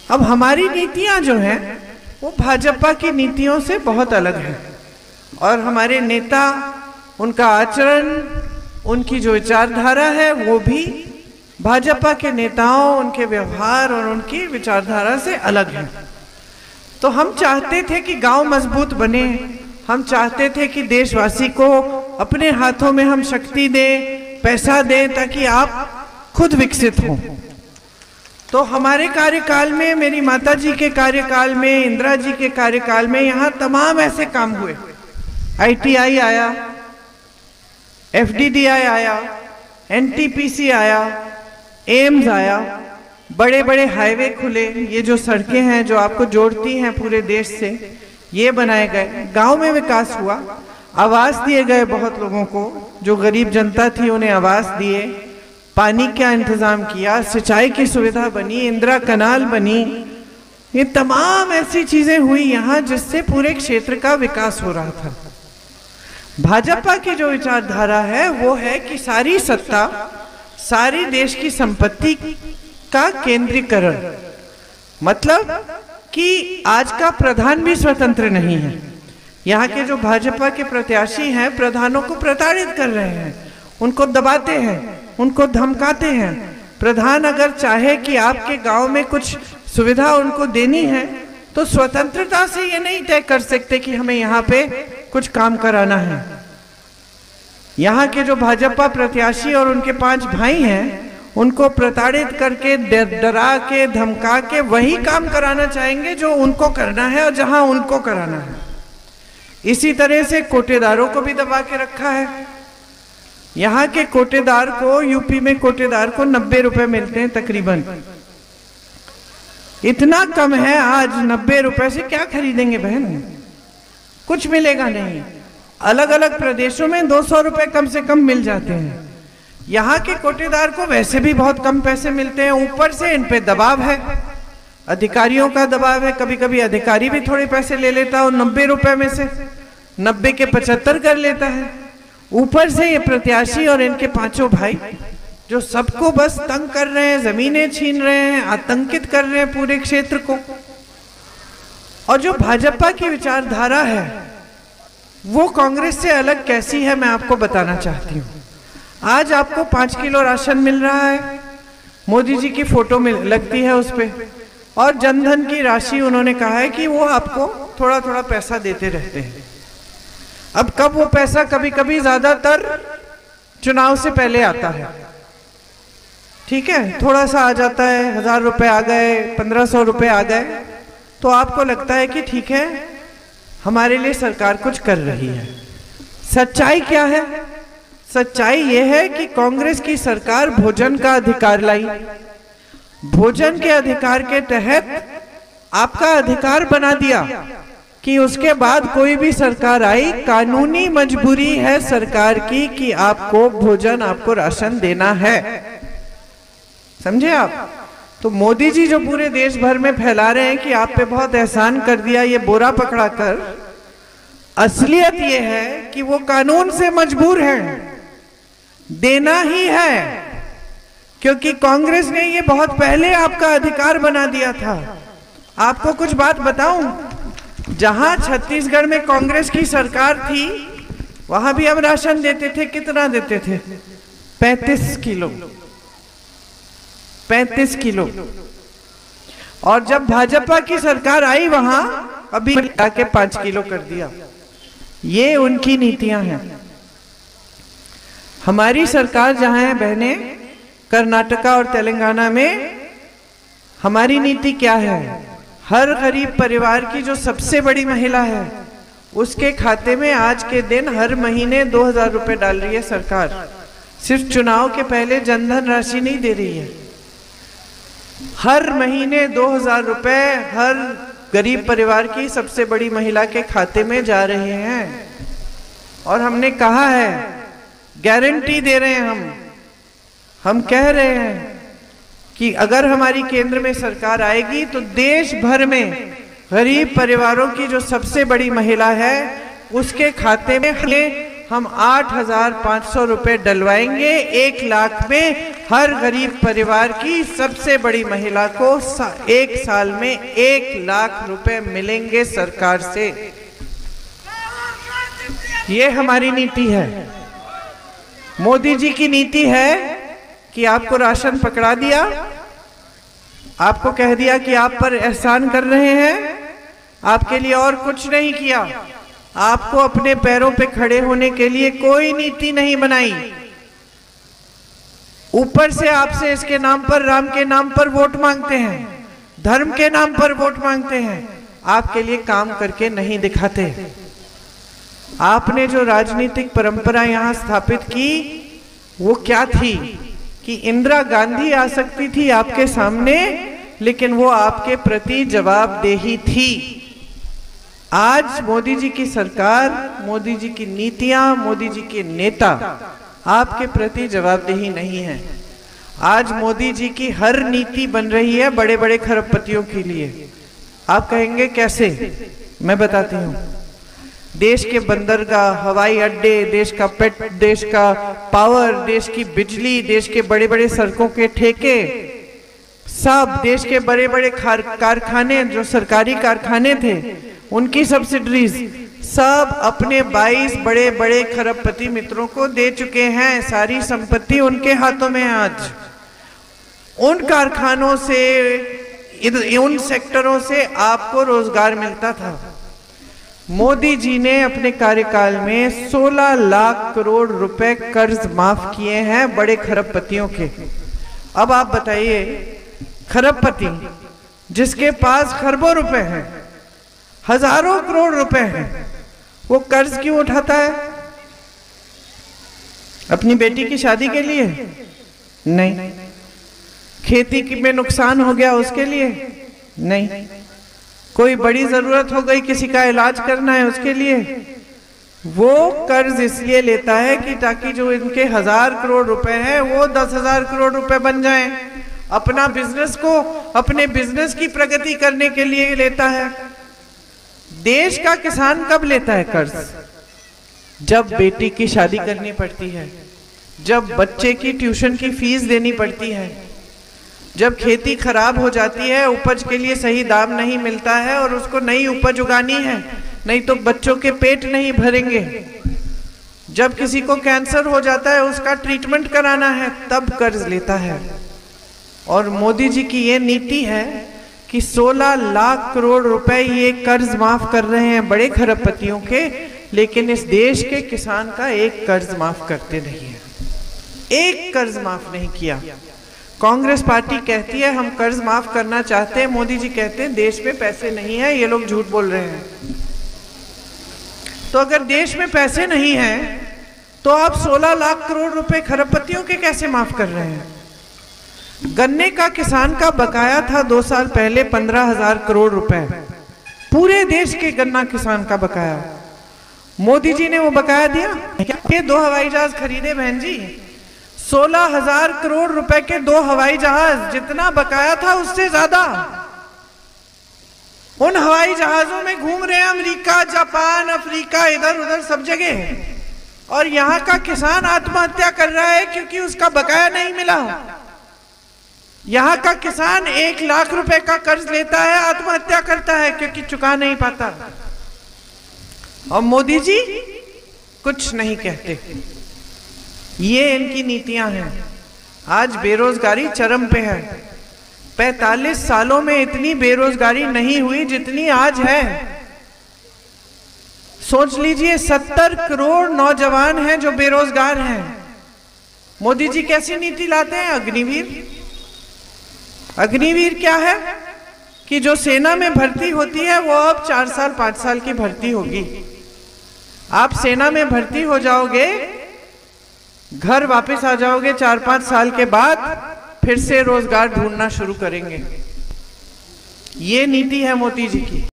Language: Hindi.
अब हमारी नीतियां जो हैं वो भाजपा की नीतियों से बहुत अलग हैं, और हमारे नेता, उनका आचरण, उनकी जो विचारधारा है वो भी भाजपा के नेताओं, उनके व्यवहार और उनकी विचारधारा से अलग है। तो हम चाहते थे कि गांव मजबूत बने, हम चाहते थे कि देशवासी को अपने हाथों में हम शक्ति दें, पैसा दें, ताकि आप खुद विकसित हों। तो हमारे कार्यकाल में, मेरी माता जी के कार्यकाल में, इंदिरा जी के कार्यकाल में यहाँ तमाम ऐसे काम हुए। ITI आया, FDDI आया, NTPC आया, एम्स आया, बड़े बड़े हाईवे खुले, ये जो सड़कें हैं जो आपको जोड़ती हैं पूरे देश से, ये बनाए गए। गांव में विकास हुआ, आवास दिए गए बहुत लोगों को, जो गरीब जनता थी उन्हें आवास दिए, पानी का इंतजाम किया, सिंचाई की सुविधा बनी, इंदिरा कनाल बनी। ये तमाम ऐसी चीजें हुई यहाँ जिससे पूरे क्षेत्र का विकास हो रहा था। भाजपा की जो विचारधारा है वो है कि सारी सत्ता, सारी देश की संपत्ति का केंद्रीकरण, मतलब कि आज का प्रधान भी स्वतंत्र नहीं है। यहाँ के जो भाजपा के प्रत्याशी हैं, प्रधानों को प्रताड़ित कर रहे हैं, उनको दबाते हैं, उनको धमकाते हैं। प्रधान अगर चाहे कि आपके गांव में कुछ सुविधा उनको देनी है तो स्वतंत्रता से ये नहीं तय कर सकते कि हमें यहाँ पे कुछ काम कराना है। यहाँ के जो भाजपा प्रत्याशी और उनके 5 भाई हैं, उनको प्रताड़ित करके, डरा के, धमका के वही काम कराना चाहेंगे जो उनको करना है और जहां उनको कराना है। इसी तरह से कोटेदारों को भी दबा के रखा है। यहाँ के कोटेदार को, यूपी में कोटेदार को 90 रुपए मिलते हैं तकरीबन। इतना कम है आज, 90 रुपए से क्या खरीदेंगे बहन? कुछ मिलेगा नहीं। अलग अलग प्रदेशों में 200 रुपए कम से कम मिल जाते हैं। यहाँ के कोटेदार को वैसे भी बहुत कम पैसे मिलते हैं, ऊपर से इन पे दबाव है, अधिकारियों का दबाव है। कभी कभी अधिकारी भी थोड़े पैसे ले लेता है और 90 रुपए में से 90 के 75 कर लेता है। ऊपर से ये प्रत्याशी और इनके 5 भाई जो सबको बस तंग कर रहे हैं, जमीनें छीन रहे हैं, आतंकित कर रहे हैं पूरे क्षेत्र को। और जो भाजपा की विचारधारा है वो कांग्रेस से अलग कैसी है, मैं आपको बताना चाहती हूँ। आज आपको 5 किलो राशन मिल रहा है, मोदी जी की फोटो लगती है उस पे, और जनधन की राशि उन्होंने कहा है कि वो आपको थोड़ा थोड़ा पैसा देते रहते हैं। अब कब वो पैसा, कभी कभी ज्यादातर चुनाव से पहले आता है, ठीक है, थोड़ा सा आ जाता है, 1000 रुपए आ गए, 1500 रुपए आ गए, तो आपको लगता है कि ठीक है, हमारे लिए सरकार कुछ कर रही है। सच्चाई क्या है? सच्चाई ये है कि कांग्रेस की सरकार भोजन का अधिकार लाई। भोजन के अधिकार के तहत आपका अधिकार बना दिया कि उसके बाद कोई भी सरकार आई, कानूनी मजबूरी है सरकार की कि आपको भोजन, आपको राशन देना है। समझे आप? तो मोदी जी जो पूरे देश भर में फैला रहे हैं कि आप पे बहुत एहसान कर दिया ये बोरा पकड़ा कर, असलियत ये है कि वो कानून से मजबूर हैं, देना ही है, क्योंकि कांग्रेस ने ये बहुत पहले आपका अधिकार बना दिया था। आपको कुछ बात बताऊं, जहां छत्तीसगढ़ में कांग्रेस की सरकार थी वहां भी हम राशन देते थे। कितना देते थे? 35 किलो। 35 किलो। और जब भाजपा की सरकार आई वहां अभी आके 5 किलो कर दिया। ये उनकी नीतियां हैं। हमारी सरकार जहां है बहने, कर्नाटका और तेलंगाना में हमारी नीति क्या है? हर गरीब परिवार की जो सबसे बड़ी महिला है उसके खाते में आज के दिन हर महीने 2000 रुपए डाल रही है सरकार। सिर्फ चुनाव के पहले जनधन राशि नहीं दे रही है, हर महीने 2000 रुपए हर गरीब परिवार की सबसे बड़ी महिला के खाते में जा रहे हैं। और हमने कहा है, गारंटी दे रहे हैं, हम कह रहे हैं कि अगर हमारी केंद्र में सरकार आएगी तो देश भर में गरीब परिवारों की जो सबसे बड़ी महिला है उसके खाते में हम 8,500 रुपए डलवाएंगे 1 लाख में। हर गरीब परिवार की सबसे बड़ी महिला को 1 साल में 1 लाख रुपए मिलेंगे सरकार से। ये हमारी नीति है। मोदी जी की नीति है कि आपको राशन पकड़ा दिया, आपको कह दिया कि आप पर एहसान कर रहे हैं, आपके लिए और कुछ नहीं किया। आपको अपने पैरों पे खड़े होने के लिए कोई नीति नहीं बनाई। ऊपर से आपसे इसके नाम पर, राम के नाम पर वोट मांगते हैं, धर्म के नाम पर वोट मांगते हैं, आपके लिए काम करके नहीं दिखाते। आपने जो राजनीतिक परंपरा यहां स्थापित की वो क्या थी कि इंदिरा गांधी आ सकती थी आपके सामने, लेकिन वो आपके प्रति जवाबदेही थी। आज मोदी जी की सरकार, मोदी जी की नीतियां, मोदी जी के नेता आपके प्रति जवाबदेही नहीं है। आज मोदी जी की हर नीति बन रही है बड़े बड़े खरबपतियों के लिए। आप कहेंगे कैसे? मैं बताती हूं। देश के बंदरगाह, हवाई अड्डे, देश का पेट, देश का पावर, देश की बिजली, देश के बड़े बड़े सड़कों के ठेके, सब देश के बड़े बड़े कारखाने, जो सरकारी कारखाने थे, उनकी सब्सिडीज सब अपने 22 बड़े बड़े खरबपति मित्रों को दे चुके हैं। सारी संपत्ति उनके हाथों में है। आज उन कारखानों से, उन सेक्टरों से आपको रोजगार मिलता था। मोदी जी ने अपने कार्यकाल में 16 लाख करोड़ रुपए कर्ज माफ किए हैं बड़े खरबपतियों के। अब आप बताइए, खरबपति जिसके पास खरबों रुपए हैं, हजारों करोड़ रुपए हैं, वो कर्ज क्यों उठाता है? अपनी बेटी की शादी के लिए नहीं, खेती में नुकसान हो गया उसके लिए नहीं, कोई बड़ी जरूरत हो गई, किसी का इलाज करना है उसके लिए। वो कर्ज इसलिए लेता है कि ताकि जो इनके 1000 करोड़ रुपए हैं वो 10,000 करोड़ रुपए बन जाएं। अपना बिजनेस को, अपने बिजनेस की प्रगति करने के लिए लेता है। देश का किसान कब लेता है कर्ज? जब बेटी की शादी करनी पड़ती है, जब बच्चे की ट्यूशन की फीस देनी पड़ती है, जब खेती खराब हो जाती है, उपज के लिए सही दाम नहीं मिलता है और उसको नई उपज उगानी है, नहीं तो बच्चों के पेट नहीं भरेंगे, जब किसी को कैंसर हो जाता है उसका ट्रीटमेंट कराना है, तब कर्ज लेता है। और मोदी जी की ये नीति है कि 16 लाख करोड़ रुपए ये कर्ज माफ कर रहे हैं बड़े खरबपतियों के, लेकिन इस देश के किसान का एक कर्ज माफ करते नहीं है। एक कर्ज माफ नहीं किया। कांग्रेस पार्टी कहती है हम कर्ज माफ करना चाहते हैं, मोदी जी कहते हैं देश में पैसे नहीं है, ये लोग झूठ बोल रहे हैं। तो अगर देश में पैसे नहीं हैं तो आप 16 लाख करोड़ रुपए खरबपतियों के कैसे माफ कर रहे हैं? गन्ने का किसान का बकाया था 2 साल पहले 15,000 करोड़ रुपए, पूरे देश के गन्ना किसान का बकाया। मोदी जी ने वो बकाया दिया क्या? 2 हवाई जहाज खरीदे बहन जी, 16,000 करोड़ रुपए के 2 हवाई जहाज, जितना बकाया था उससे ज्यादा। उन हवाई जहाजों में घूम रहे हैं अमेरिका, जापान, अफ्रीका, इधर उधर सब जगह, और यहाँ का किसान आत्महत्या कर रहा है क्योंकि उसका बकाया नहीं मिला। यहाँ का किसान 1 लाख रुपए का कर्ज लेता है, आत्महत्या करता है क्योंकि चुका नहीं पाता। और मोदी जी कुछ नहीं कहते। ये इनकी नीतियां हैं। आज बेरोजगारी चरम पे है। 45 सालों में इतनी बेरोजगारी नहीं हुई जितनी आज है। सोच लीजिए, 70 करोड़ नौजवान हैं जो बेरोजगार हैं। मोदी जी कैसी नीति लाते हैं? अग्निवीर। अग्निवीर क्या है कि जो सेना में भर्ती होती है वो अब 4 साल 5 साल की भर्ती होगी। आप सेना में भर्ती हो जाओगे, घर वापस आ जाओगे 4-5 साल के बाद, फिर से रोजगार ढूंढना शुरू करेंगे। ये नीति है मोदी जी की।